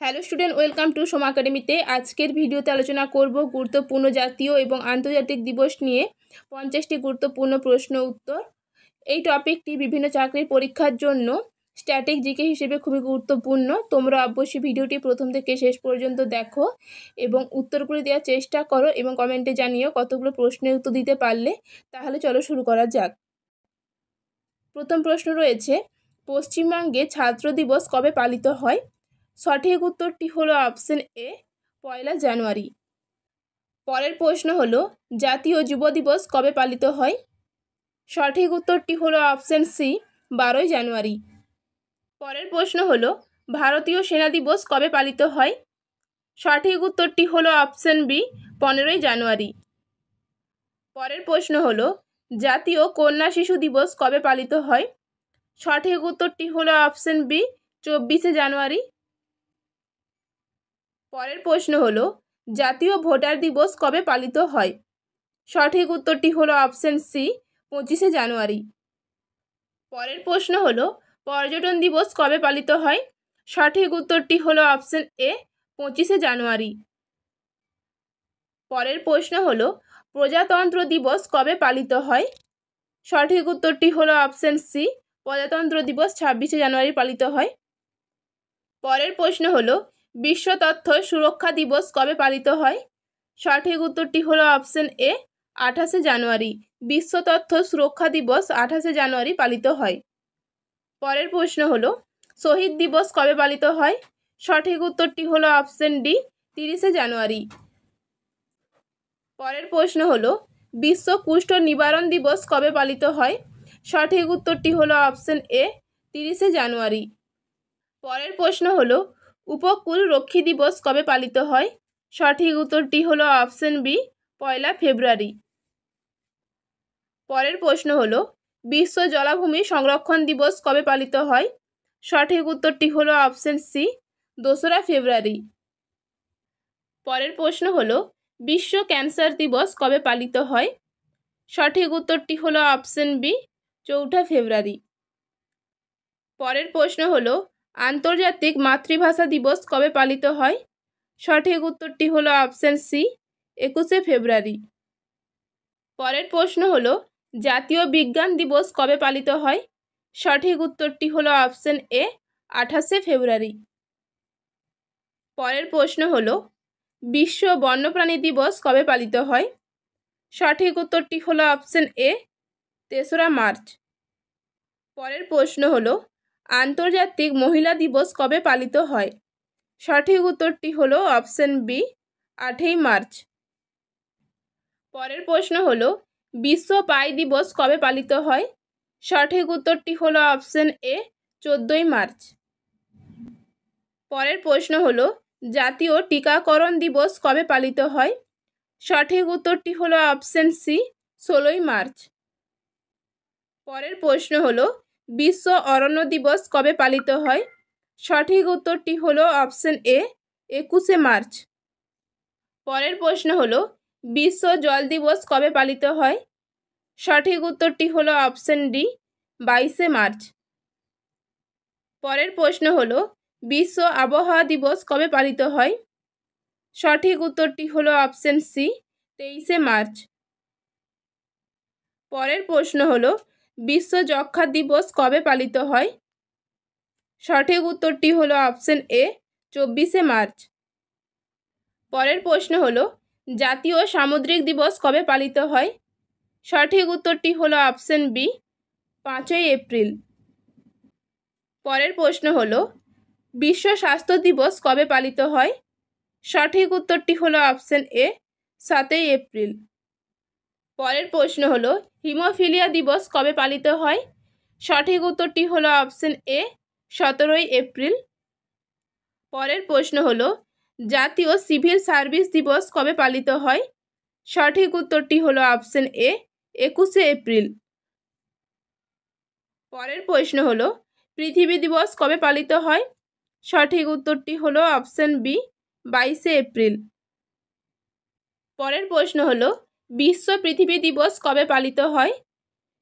Hello student, welcome to Soma একাডেমিতে। আজকের ভিডিওতে আলোচনা করব গুরুত্বপূর্ণ জাতীয় এবং আন্তর্জাতিক দিবস নিয়ে 50টি গুরুত্বপূর্ণ প্রশ্ন উত্তর। এই টপিকটি বিভিন্ন চাকরির পরীক্ষার জন্য স্ট্যাটিক জিকে হিসেবে খুবই গুরুত্বপূর্ণ। তোমরা অবশ্যই ভিডিওটি প্রথম থেকে শেষ পর্যন্ত দেখো এবং উত্তরগুলি দেওয়ার চেষ্টা করো এবং কমেন্টে জানিও কতগুলো প্রশ্নের উত্তর দিতে পারলে। তাহলে চলো শুরু করা যাক। প্রথম প্রশ্ন রয়েছে, পশ্চিমবঙ্গে ছাত্র দিবস কবে পালিত হয়? সঠিক উত্তরটি হলো অপশন এ, 1 জানুয়ারি। পরের প্রশ্ন হলো, জাতীয় যুব দিবস কবে পালিত হয়? সঠিক উত্তরটি হলো অপশন সি, 12 জানুয়ারি। পরের প্রশ্ন হলো, ভারতীয় সেনা দিবস কবে পালিত হয়? সঠিক উত্তরটি হলো অপশন বি, 15 জানুয়ারি। পরের প্রশ্ন হলো, জাতীয় কন্যা শিশু দিবস কবে পালিত হয়? সঠিক উত্তরটি হলো অপশন বি, 24 জানুয়ারি। পরের প্রশ্ন হলো, জাতীয় ভোটার দিবস কবে পালিত হয়? সঠিক উত্তরটি হলো অপশন সি, 25 জানুয়ারি। পরের প্রশ্ন হলো, পর্যটন দিবস কবে পালিত হয়? সঠিক উত্তরটি হলো অপশন এ, 25 জানুয়ারি। পরের প্রশ্ন হলো, প্রজাতন্ত্র দিবস কবে পালিত হয়? সঠিক উত্তরটি হলো অপশন সি, প্রজাতন্ত্র দিবস 26 জানুয়ারি পালিত হয়। পরের প্রশ্ন হলো, বিশ্ব তথ্য সুরক্ষা দিবস কবে পালিত হয়? সঠিক উত্তরটি হলো অপশন এ, 28 জানুয়ারি। বিশ্ব তথ্য সুরক্ষা দিবস 28 জানুয়ারি পালিত হয়। পরের প্রশ্ন হলো, শহীদ দিবস কবে পালিত হয়? সঠিক উত্তরটি হলো অপশন ডি, 30 জানুয়ারি। পরের প্রশ্ন হলো, বিশ্ব কুষ্ঠ নিবারণ দিবস কবে পালিত হয়? সঠিক উত্তরটি হলো অপশন এ, 30 জানুয়ারি। পরের প্রশ্ন হলো, উপকূল রক্ষী দিবস কবে পালিত হয়? সঠিক উত্তরটি হলো অপশন বি, 1 ফেব্রুয়ারি। পরের প্রশ্ন হলো, বিশ্ব জলাভূমি সংরক্ষণ দিবস কবে পালিত হয়? সঠিক উত্তরটি হলো অপশন সি, 2 ফেব্রুয়ারি। পরের প্রশ্ন হলো, বিশ্ব ক্যান্সার দিবস কবে পালিত হয়? সঠিক উত্তরটি হলো অপশন বি, 4 ফেব্রুয়ারি। পরের প্রশ্ন হলো, আন্তর্জাতিক মাতৃভাষা দিবস কবে পালিত হয়? সঠিক উত্তরটি হলো অপশন সি, 21 ফেব্রুয়ারি। পরের প্রশ্ন হলো, জাতীয় বিজ্ঞান দিবস কবে পালিত হয়? সঠিক উত্তরটি হলো অপশন এ, 28 ফেব্রুয়ারি। পরের প্রশ্ন হলো, বিশ্ব বন্যপ্রাণী দিবস কবে পালিত হয়? সঠিক উত্তরটি হলো অপশন এ, 3 মার্চ। পরের প্রশ্ন হলো, আন্তর্জাতিক মহিলা দিবস কবে পালিত হয়? সঠিক উত্তরটি হলো অপশন বি, 8 মার্চ। পরের প্রশ্ন হলো, বিশ্ব পাই দিবস কবে পালিত হয়? সঠিক উত্তরটি হলো অপশন এ, 14 মার্চ। পরের প্রশ্ন হলো, জাতীয় টিকাকরণ দিবস কবে পালিত হয়? সঠিক উত্তরটি হলো অপশন সি, 16 মার্চ। পরের প্রশ্ন হলো, বিশ্ব অরণ্য দিবস কবে পালিত হয়? সঠিক উত্তরটি হলো অপশন এ, 21 মার্চ। পরের প্রশ্ন হলো, বিশ্ব জল দিবস কবে পালিত হয়? সঠিক উত্তরটি হলো অপশন ডি, 22 মার্চ। পরের প্রশ্ন হলো, বিশ্ব আবহাওয়া দিবস কবে পালিত হয়? সঠিক উত্তরটি হলো অপশন সি, 23 মার্চ। পরের প্রশ্ন হলো, বিশ্ব যক্ষ্মা দিবস কবে পালিত হয়? সঠিক উত্তরটি হলো অপশন এ, 24 মার্চ। পরের প্রশ্ন হলো, জাতীয় সামুদ্রিক দিবস কবে পালিত হয়? সঠিক উত্তরটি হলো অপশন বি, 5 এপ্রিল। পরের প্রশ্ন হলো, বিশ্ব স্বাস্থ্য দিবস কবে পালিত হয়? সঠিক উত্তরটি হলো অপশন এ, 7 এপ্রিল। পরের প্রশ্ন হলো, হিমোফিলিয়া দিবস কবে পালিত হয়? সঠিক উত্তরটি হলো অপশন এ, 17 এপ্রিল। পরের প্রশ্ন হলো, জাতীয় সিভিল সার্ভিস দিবস কবে পালিত হয়? সঠিক উত্তরটি হলো অপশন এ, 21 এপ্রিল। পরের প্রশ্ন হলো, পৃথিবী দিবস কবে পালিত হয়? সঠিক উত্তরটি হলো অপশন বি, 22 এপ্রিল। পরের প্রশ্ন হলো, বিশ্ব পৃথিবী দিবস কবে পালিত হয়?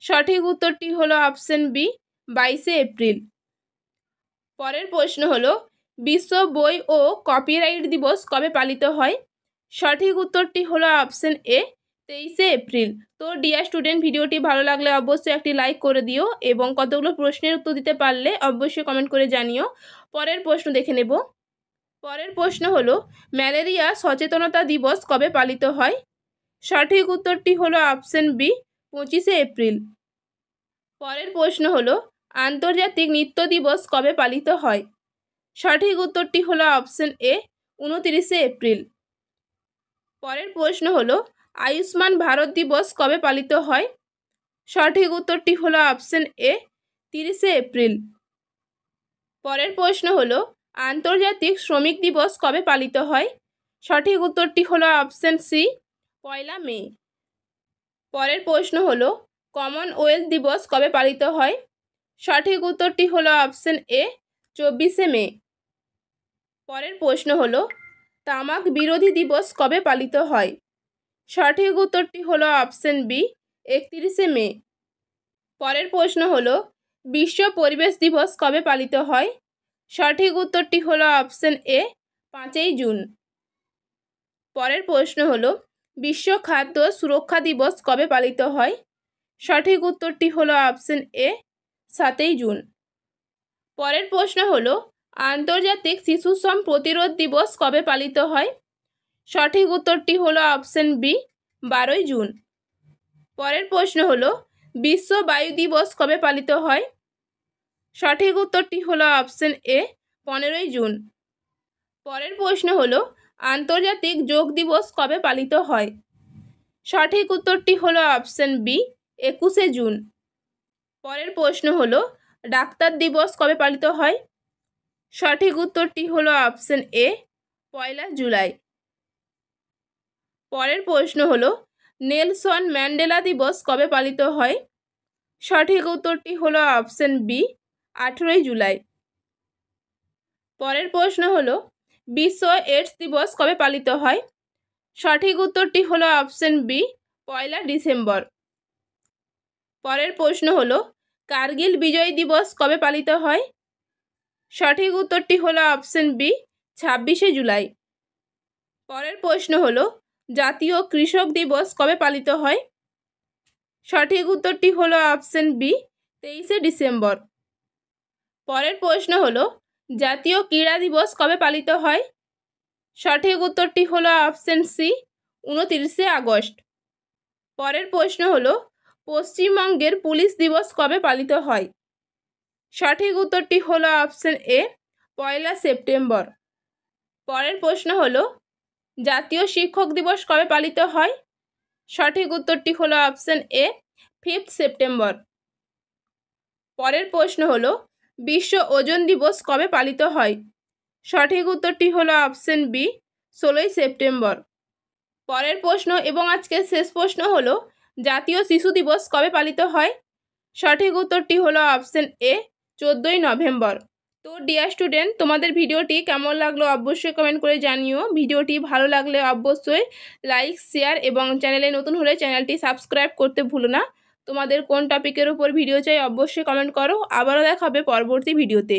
সঠিক উত্তরটি হলো অপশন বি, 22 এপ্রিল। পরের প্রশ্ন হলো, বিশ্ব বই ও কপিরাইট দিবস কবে পালিত হয়? সঠিক উত্তরটি হলো অপশন এ 23শে এপ্রিল। তো ডিয়ার স্টুডেন্ট, ভিডিওটি ভালো লাগলে অবশ্যই একটি লাইক করে দিও এবং কতগুলো প্রশ্নের উত্তর দিতে পারলে অবশ্যই কমেন্ট করে জানিও। পরের প্রশ্ন দেখে নেব। পরের প্রশ্ন হলো ম্যালেরিয়া সচেতনতা দিবস কবে পালিত হয়? সঠিক উত্তরটি হলো অপশন বি 25শে এপ্রিল। পরের প্রশ্ন হলো আন্তর্জাতিক নৃত্য দিবস কবে পালিত হয়? সঠিক উত্তরটি হলো অপশন এ 29শে এপ্রিল। পরের প্রশ্ন হলো আয়ুষ্মান ভারত দিবস কবে পালিত হয়? সঠিক উত্তরটি হলো অপশন এ 30শে এপ্রিল। পরের প্রশ্ন হলো আন্তর্জাতিক শ্রমিক দিবস কবে পালিত হয়? সঠিক উত্তরটি হলো অপশন সি 1 মে। পরের প্রশ্ন হলো কমনওয়েলথ দিবস কবে পালিত হয়? সঠিক উত্তরটি হলো অপশন এ 24শে মে। পরের প্রশ্ন হলো তামাক বিরোধী দিবস কবে পালিত হয়? সঠিক উত্তরটি হলো অপশন বি 31শে মে। পরের প্রশ্ন হলো বিশ্ব পরিবেশ দিবস কবে পালিত হয়? সঠিক উত্তরটি হলো অপশন এ 5ই জুন। পরের প্রশ্ন হলো বিশ্ব খাদ্য সুরক্ষা দিবস কবে পালিত হয়? সঠিক উত্তরটি হলো অপশন এ 7ই জুন। পরের প্রশ্ন হলো আন্তর্জাতিক শিশু শ্রম প্রতিরোধ দিবস কবে পালিত হয়? সঠিক উত্তরটি হলো অপশন বি 12ই জুন। পরের প্রশ্ন হলো বিশ্ব বায়ু দিবস কবে পালিত হয়? সঠিক উত্তরটি হলো অপশন এ 15ই জুন। পরের প্রশ্ন হলো আন্তর্জাতিক যোগ দিবস কবে পালিত হয়? সঠিক উত্তরটি হলো অপশন বি 21শে জুন। পরের প্রশ্ন হলো ডাক্তার দিবস কবে পালিত হয়? সঠিক উত্তরটি হলো অপশন এ 1 জুলাই। পরের প্রশ্ন হলো নেলসন ম্যান্ডেলা দিবস কবে পালিত হয়? সঠিক উত্তরটি হলো অপশন বি 18 জুলাই। পরের প্রশ্ন হলো বিশ্ব এইডস দিবস কবে পালিত হয়? সঠিক উত্তরটি হলো অপশন বি 1 ডিসেম্বর। পরের প্রশ্ন হলো কার্গিল বিজয় দিবস কবে পালিত হয়? সঠিক উত্তরটি হলো অপশন বি 26শে জুলাই। পরের প্রশ্ন হলো জাতীয় কৃষক দিবস কবে পালিত হয়? সঠিক উত্তরটি হলো অপশন বি 23শে ডিসেম্বর। পরের প্রশ্ন হলো জাতীয় ক্রীড়া দিবস কবে পালিত হয়? সঠিক উত্তরটি হলো অপশন সি 29শে আগস্ট। পরের প্রশ্ন হলো পশ্চিমবঙ্গের পুলিশ দিবস কবে পালিত হয়? সঠিক উত্তরটি হলো অপশন এ 1 সেপ্টেম্বর। পরের প্রশ্ন হলো জাতীয় শিক্ষক দিবস কবে পালিত হয়? সঠিক উত্তরটি হলো অপশন এ 5 সেপ্টেম্বর। পরের প্রশ্ন হলো বিশ্ব ওজন দিবস কবে পালিত হয়? সঠিক উত্তরটি হলো অপশন বি 16 সেপ্টেম্বর। পরের প্রশ্ন এবং আজকের শেষ প্রশ্ন হলো জাতীয় শিশু দিবস কবে পালিত হয়? সঠিক উত্তরটি হলো অপশন এ 14 নভেম্বর। তো ডিয়ার স্টুডেন্ট, তোমাদের ভিডিওটি কেমন লাগলো অবশ্যই কমেন্ট করে জানিও। ভিডিওটি ভালো লাগলে অবশ্যই লাইক, শেয়ার এবং চ্যানেলে নতুন হলে চ্যানেলটি সাবস্ক্রাইব করতে ভুলো না। তোমাদের কোন টপিকের উপর ভিডিও চাই অবশ্যই কমেন্ট করো। আবারও দেখা হবে পরবর্তী ভিডিওতে।